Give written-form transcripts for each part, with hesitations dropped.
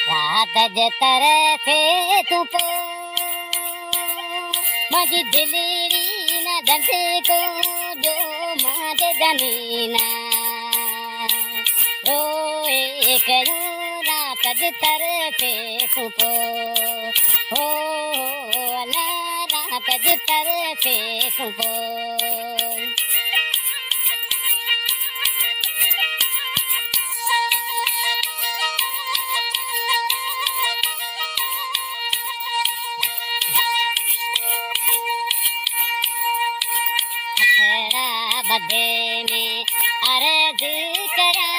रात जतर से तू पो माझी दिलेरी ना दंडे को जो मारे जनीना रोए कयो रात जतर से तू पो हो अला रात जतर से तू पो बदे में अर्ज करा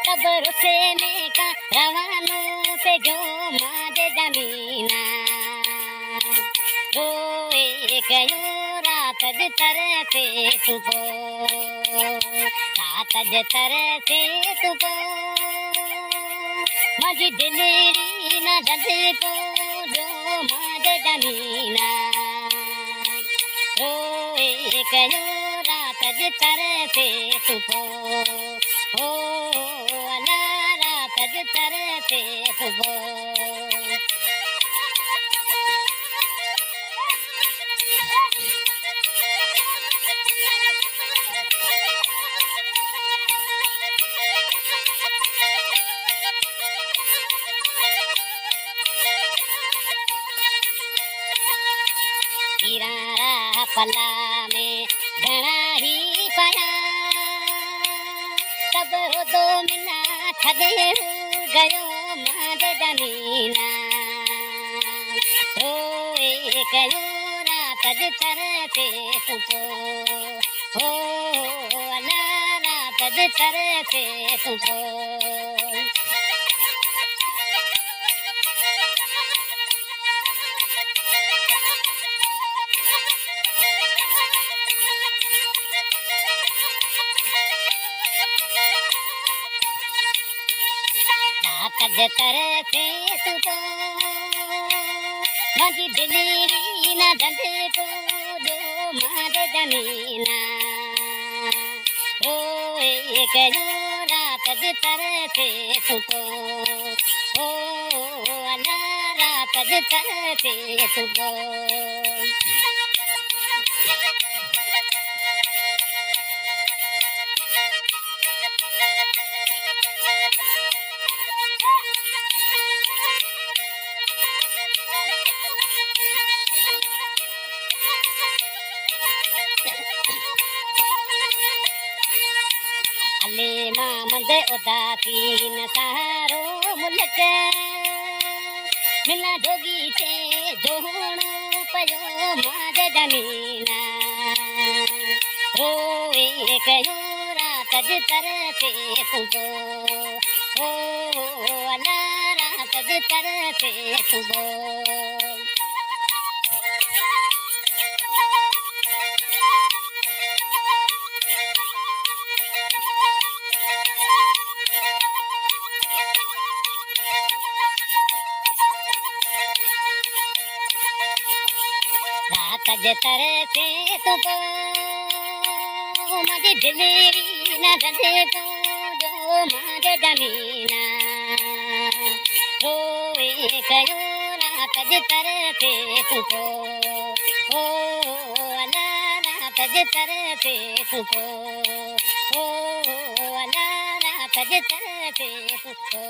कब्र से में का रवानों से जो मारे जमीना रोए कयो रात जतर से सुबह रात जतर से सुबह मजी दिलेरी ना रंधे को जो मारे जमीना रोए कयो रात जतर से सुबो हो अला रात जतर से सुबो किरारा पला में घना ही पाया तब हो 2 मिना थदे हो गयो मारे जमीना रोए कयो रात जतर से तुपो हो अला रात जतर से तुपो जतर से तुपो माझी दिलेरी ना दंडे को जो मारे जमीना रोए कयो रात जतर से तुपो हो अला रात जतर से तुपो अले मामद उदासीन सहारो मुल्क मिला जोगी से जोहणो पयो मारे जमीना रोए कयो रात जतर से सुबो हो अला रात जतर से सुबो रात जतर से तुपो मजी दिलेरी ना रंधे को जो मारे जमीना रोए कयो रात जतर से तुपो हो अला रात जतर से तुपो हो अला रात जतर से तुपो